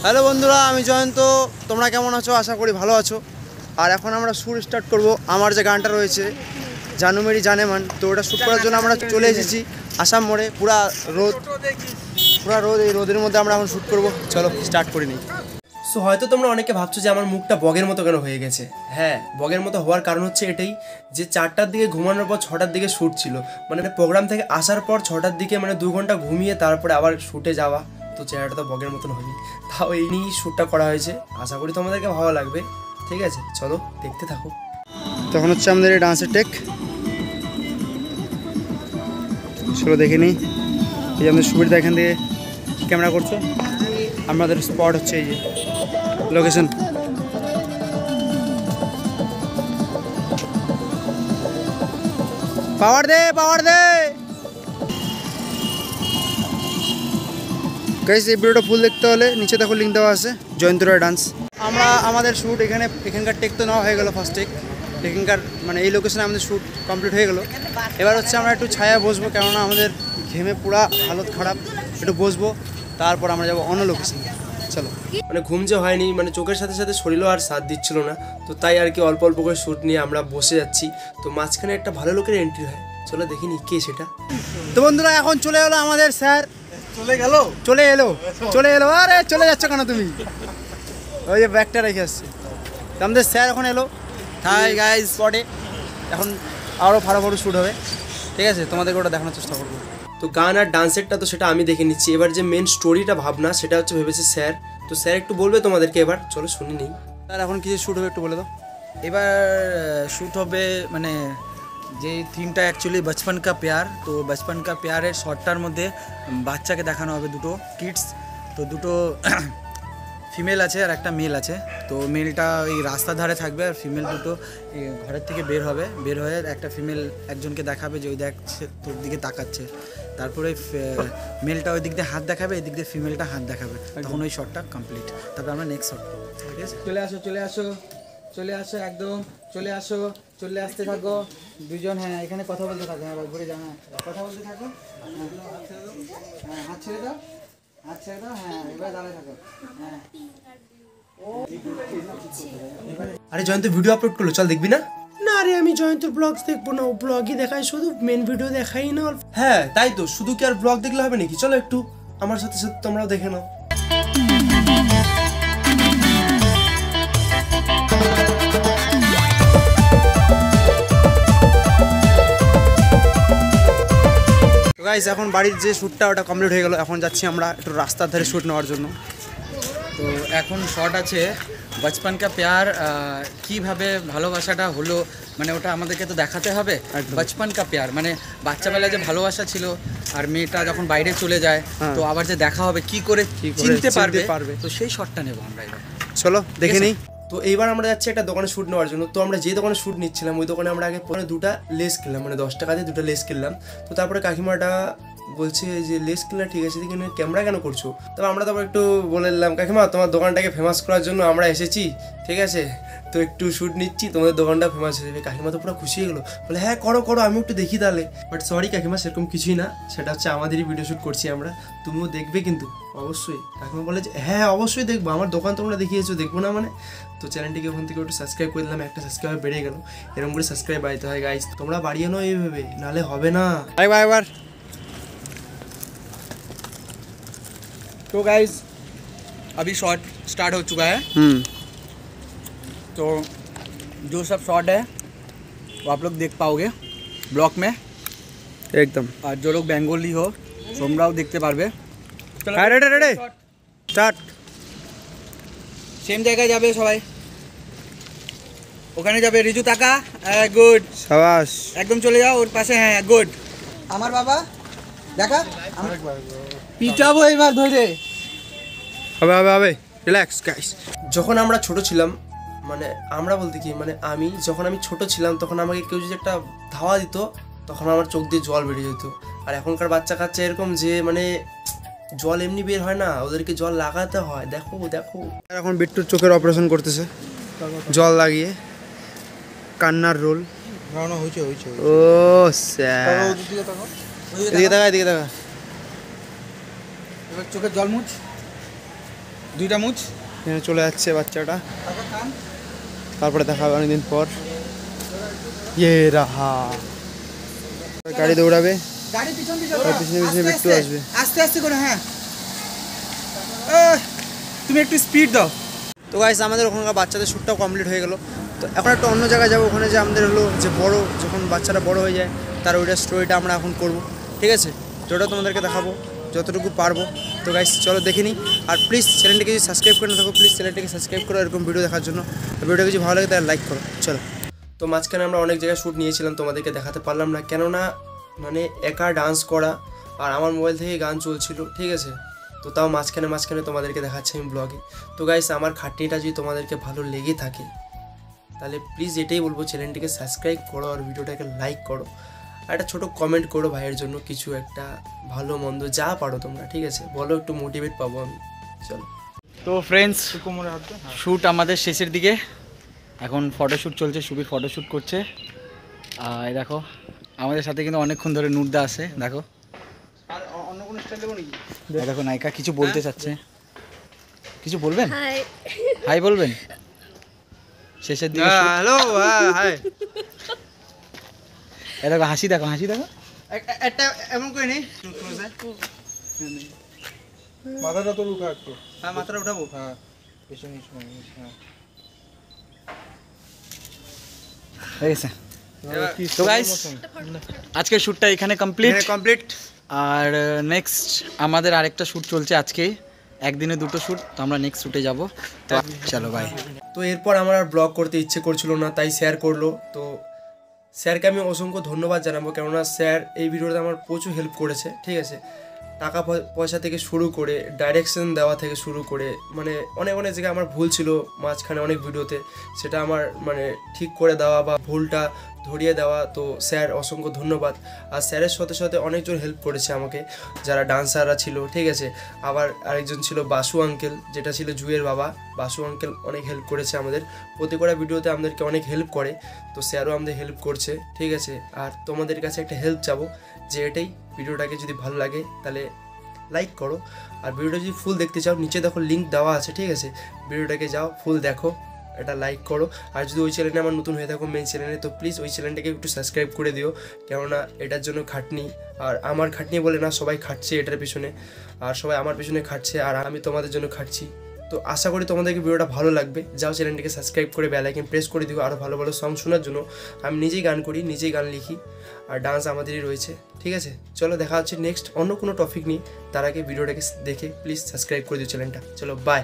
Hello বন্ধুরা, আমি জয়ন্ত। তোমরা কেমন আছো? আশা করি ভালো আছো। আর এখন আমরা শ্যুট স্টার্ট করব। আমার যে গানটা রয়েছে জানু মেরি জানেমান, তো ওটা শ্যুট করার জন্য আমরা চলে এসেছি আসাম মোড়ে। পুরা রোদ, এই রোদের মধ্যে আমরা এখন শ্যুট করব। চলো স্টার্ট করে নিই। সো হয়তো তোমরা অনেকে ভাবছো যে আমার মুখটা বগের মতো কেন হয়ে গেছে। হ্যাঁ, বগের মতো হওয়ার কারণ হচ্ছে এটাই যে 4টার দিকে ঘুমানোর পর 6টার দিকে শ্যুট ছিল। মানে প্রোগ্রাম থেকে আসার পর 6টার দিকে মানে 2 ঘন্টা ঘুমিয়ে তারপরে আবার শ্যুটে যাওয়া, তো চেহারাটা তো বগের মতন হয়নি। তাও এই নিয়েই শ্যুটটা করা হয়েছে। আশা করি তোমাদেরকে ভালো লাগবে। ঠিক আছে, চলো দেখতে থাকো। তখন হচ্ছে আমাদের এই ডান্সের টেক। চলো দেখে নিই। এই যে আমাদের সুবিধা এখান থেকে ক্যামেরা করছো। আমাদের স্পট হচ্ছে এই যে লোকেশন। পাওয়ার দে গাইস, এই ভিডিওটা ফুল দেখতে হলে নিচে দেখো লিঙ্ক দেওয়া আছে, জয়ন্ত রয় ডান্স। আমরা আমাদের শ্যুট এখানকার টেক তো নেওয়া হয়ে গেলো। ফার্স্ট এখানকার মানে এই লোকেশনে আমাদের শ্যুট কমপ্লিট হয়ে গেলো। এবার হচ্ছে আমরা একটু ছায়া বসবো, কেননা আমাদের ঘেমে পুরা হালত খারাপ। একটু বসবো, তারপর আমরা যাবো অন্য লোকেশনে। চলো। মানে ঘুম যে হয়নি, মানে চোখের সাথে সাথে শরীরও আর সাথ দিচ্ছিল না, তো তাই আর কি অল্প অল্প করে শ্যুট নিয়ে আমরা বসে যাচ্ছি। তো মাঝখানে একটা ভালো লোকের এন্ট্রি হয়, চলো দেখিনি কে সেটা। তো বন্ধুরা, এখন চলে এলো আমাদের স্যার। চলে এলো। আরে চলে যাচ্ছ কেন তুমি? ওই যে ব্যাগটা রেখে আসছে। তো আমাদের স্যার এখন এলো। হাই গাইস, স্পটে এখন আরও ভালো শ্যুট হবে। ঠিক আছে, তোমাদেরকে ওটা দেখানোর চেষ্টা করবো। তো গান আর ডান্সেরটা তো সেটা আমি দেখে নিচ্ছি। এবার যে মেন স্টোরিটা ভাবনা, সেটা হচ্ছে ভেবেছে স্যার। তো স্যার একটু বলবে তোমাদেরকে, এবার চলো শুনি নেই। স্যার এখন কিছু শ্যুট হবে একটু বলে দাও। এবার শ্যুট হবে মানে যে থিমটা অ্যাকচুয়ালি বচপন কা প্যার। তো বচপন কা প্যারের শর্টটার মধ্যে বাচ্চাকে দেখানো হবে, দুটো কিডস। তো দুটো ফিমেল আছে আর একটা মেল আছে। তো মেলটা ওই রাস্তার ধারে থাকবে, আর ফিমেল দুটো ঘরের থেকে বের হয়ে একটা ফিমেল একজনকে দেখাবে যে ওই দেখছে, তোর দিকে তাকাচ্ছে। তারপরে মেলটা ওই দিক দিয়ে হাত দেখাবে, এই দিক দিয়ে ফিমেলটা হাত দেখাবে। তখন ওই শটটা কমপ্লিট। তারপর আমরা নেক্সট শট করবো। ঠিক আছে, চলে আসো একদম, চলে আসতে থাকো দুজন। হ্যাঁ, এখানে কথা বলতে থাকো। হ্যাঁ, ঘুরে যাও। হ্যাঁ, কথা বলতে থাকো। হ্যাঁ, হাত ছেড়ে দাও। হ্যাঁ, এবার দাঁড়িয়ে থাকো। হ্যাঁ। আরে জয়ন্ত ভিডিও আপলোড করলো, চল দেখবি না? না রে, আমি জয়ন্তর ব্লগস দেখবো না, ও ব্লগই দেখায় শুধু, মেন ভিডিও দেখাই না। হ্যাঁ তাই তো, শুধু কি আর ব্লগ দেখলে হবে নাকি? চলো একটু আমার সাথে সাথে তোমরাও দেখে নাও। গাইস, এখন বাড়ির যে শ্যুটটা ওটা কমপ্লিট হয়ে গেলো। এখন যাচ্ছি আমরা একটু রাস্তার ধারে শ্যুট নেওয়ার জন্য। তো এখন শট আছে বচপন কা প্যার, কীভাবে ভালোবাসাটা হলো, মানে ওটা আমাদেরকে তো দেখাতে হবে। বচপন কা প্যার মানে বাচ্চাবেলায় যে ভালোবাসা ছিল, আর মেয়েটা যখন বাইরে চলে যায়, তো আবার যে দেখা হবে, কি করে চিনতে পারবে। তো সেই শটটা নেবো আমরা এবার। চলো দেখে নিই। তো এইবার আমরা যাচ্ছি একটা দোকানে শ্যুট নেওয়ার জন্য। তো আমরা যে দোকানে শ্যুট নিচ্ছিলাম ওই দোকানে আমরা আগে পরে 2টা লেস কিনলাম, মানে 10 টাকা দিয়ে 2টা লেস কিনলাম। তো তারপরে কাকিমাটা বলছে যে লেস কিনলে ঠিক আছে, কিন্তু ক্যামেরা কেন করছো? তবে আমরা তারপর একটু বলে দিলাম, কাকিমা তোমার দোকানটাকে ফেমাস করার জন্য আমরা এসেছি, ঠিক আছে, তো একটু শ্যুট নিচ্ছি, তোমাদের দোকানটা ফেমাস হয়ে যাবে। কাকিমা তো পুরো খুশি হয়ে গেলো, বলে হ্যাঁ করো আমি একটু দেখি তাহলে। বাট সরি কাকিমা, সেরকম কিছুই না, সেটা হচ্ছে আমাদেরই ভিডিও শ্যুট করছি আমরা, তুমিও দেখবে কিন্তু অবশ্যই। কাকিমা বলে যে হ্যাঁ অবশ্যই দেখবো, আমার দোকান তোমরা দেখিয়েছো, দেখবো না মানে? তো চ্যানেলটিকে ওখান থেকে একটু সাবস্ক্রাইব করে দিলাম, একটা সাবস্ক্রাইবার বেড়ে গেল। এরকম করে সাবস্ক্রাইব বাড়াতে হয় গাইস, তোমরা বাড়িয়ে নাও এইভাবে, নাহলে হবে না। একবার तो गाइज अभी शॉट स्टार्ट हो चुका है। तो जो सब शॉट है वो आप लोग देख पाओगे ब्लॉग में একদম। और जो लोग बेंगोली हो তোমরাও দেখতে পারবে। Ready start. সেম জায়গায় যাবে সবাই, ওখানে যাবে রিজু তাকা। গুড, সাবাস, একদম চলে যাও ওর পাশে। হ্যাঁ গুড, আমার বাবা দেখা পিটাবো এবার ধরে। হবে রিল্যাক্স গাইস। যখন আমরা ছোট ছিলাম, মানে আমরা বলতে কি, মানে যখন আমি ছোট ছিলাম তখন আমাকে কেউ যদি একটা ধাওয়া দিত, তখন আমার চোখ দিয়ে জল বেরিয়ে যেত। আর এখনকার বাচ্চা কাচ্চা এরকম যে মানে জল এমনি বের হয় না, ওদেরকে জল লাগাতে হয়। দেখো এখন বিট্টুর চোখের অপারেশন করতেছে জল লাগিয়ে, কান্নার রোল। ও স্যার, এদিকে তাকা। এবার চোখের জল মুছ। দুইটা মুচ এখানে চলে যাচ্ছে বাচ্চাটা, তারপরে দেখা হবে অনেকদিন পর। ইয়ে রাহা গাড়ি দৌড়াবে, গাড়ি পিছন আর পিছনে পিছনে বিট্টু আসবে। আস্তে আস্তে করে, হ্যাঁ তুমি একটু স্পিড দাও। তো গাইস আমাদের ওখানকার বাচ্চাদের শ্যুটটাও কমপ্লিট হয়ে গেল। তো এখন একটা অন্য জায়গায় যাবো, ওখানে যে আমাদের হলো যে বড়, যখন বাচ্চারা বড় হয়ে যায় তার ওইটা স্টোরিটা আমরা এখন করব, ঠিক আছে? যেটা তোমাদেরকে দেখাবো যতটুকু পারবো। তো গাইস চলো দেখে নিই। আর প্লিজ চ্যানেলটিকে যদি সাবস্ক্রাইব করে না থাকো, প্লিজ চ্যানেলটিকে সাবস্ক্রাইব করো এরকম ভিডিও দেখার জন্য। ভিডিওটা যদি ভালো লাগে তাহলে লাইক করো। চলো। তো মাঝখানে আমরা অনেক জায়গায় শ্যুট নিয়েছিলাম, তোমাদেরকে দেখাতে পারলাম না, কেননা মানে একা ডান্স করা আর আমার মোবাইল থেকে গান চলছিল, ঠিক আছে? তো তাও মাঝখানে মাঝখানে তোমাদেরকে দেখাচ্ছি আমি ব্লগে। তো গাইস আমার খাটনিটা যদি তোমাদেরকে ভালো লেগে থাকে তাহলে প্লিজ এটাই বলবো, চ্যানেলটিকে সাবস্ক্রাইব করো আর ভিডিওটাকে লাইক করো, আর একটা ছোটো কমেন্ট করো ভাইয়ের জন্য, কিছু একটা ভালো মন্দ যা পারো তোমরা, ঠিক আছে? বলো, একটু মোটিভেট পাবো আমি। চলো। তো ফ্রেন্ডস, শ্যুট আমাদের শেষের দিকে, এখন ফটোশ্যুট চলছে, সুবীর ফটোশ্যুট করছে। আর দেখো আমাদের সাথে কিন্তু অনেকক্ষণ ধরে নুরদা আছে, দেখো। আর অন্য কোনো স্টাইল দেবো নাকি? এই দেখো নায়িকা কিছু বলতে চাচ্ছে, কিছু বলবেন? হাই হাই বলবেন শেষের দিকে? Hello, hi. এই দেখো হাসি, দেখো হাসি, দেখো। একটা এমন করে নেই, মাথাটা তো উঠা একটু, হ্যাঁ মাথাটা উঠাবো। হ্যাঁ পেছনে হ্যাঁ। হয়ে গেছে। তো গাইস আজকের শ্যুটটা এখানে কমপ্লিট। কমপ্লিট। আর নেক্সট আমাদের আরেকটা শ্যুট চলছে আজকে, একদিনে দুটো শ্যুট, তো আমরা নেক্সট শ্যুটে যাব। তো চলো বাই। তো এরপর আমার আর ব্লগ করতে ইচ্ছে করছিল না, তাই স্যার করলো। তো স্যারকে আমি অসংখ্য ধন্যবাদ জানাবো, কেননা স্যার এই ভিডিওতে আমার প্রচুর হেল্প করেছে, ঠিক আছে? টাকা পয়সা থেকে শুরু করে, ডাইরেকশন দেওয়া থেকে শুরু করে, মানে অনেক অনেক জায়গায় আমার ভুল ছিল মাঝখানে অনেক ভিডিওতে, সেটা আমার মানে ঠিক করে দেওয়া বা ভুলটা ধরিয়ে দেওয়া। তো স্যার অসংখ্য ধন্যবাদ। আর স্যারের সাথে সাথে অনেকজন হেল্প করেছে আমাকে, যারা ডান্সাররা ছিল, ঠিক আছে? আবার আরেকজন ছিল বাসু আঙ্কেল, যেটা ছিল জুয়ের বাবা। বাসু আঙ্কেল অনেক হেল্প করেছে আমাদের, প্রতি কটা ভিডিওতে আমাদেরকে অনেক হেল্প করে। তো স্যারও আমাদের হেল্প করছে, ঠিক আছে? আর তোমাদের কাছে একটা হেল্প চাবো, যে এটাই, ভিডিওটাকে যদি ভালো লাগে তাহলে লাইক করো, আর ভিডিওটা যদি ফুল দেখতে চাও নিচে দেখো লিঙ্ক দেওয়া আছে, ঠিক আছে? ভিডিওটাকে যাও ফুল দেখো, এটা লাইক করো। আর যদি ওই চ্যানেলে আমার নতুন হয়ে থাকো মেন চ্যানেলে, তো প্লিজ ওই চ্যানেলটাকে একটু সাবস্ক্রাইব করে দিও, কেননা এটার জন্য খাটনি, আর আমার খাটনি বলে না, সবাই খাটছে এটার পিছনে, আর সবাই আমার পিছনে খাটছে, আর আমি তোমাদের জন্য খাটছি। তো আশা করি তোমাদেরকে ভিডিওটা ভালো লাগবে। যাও চ্যানেলটিকে সাবস্ক্রাইব করে বেল আইকন প্রেস করে দিও আরও ভালো ভালো সং শোনার জন্য। আমি নিজেই গান করি, নিজেই গান লিখি, আর ডান্স আমাদেরই রয়েছে, ঠিক আছে? চলো দেখা হচ্ছে নেক্সট অন্য কোনো টপিক নিয়ে। তার আগে ভিডিওটাকে দেখে প্লিজ সাবস্ক্রাইব করে দিও চ্যানেলটা। চলো বাই।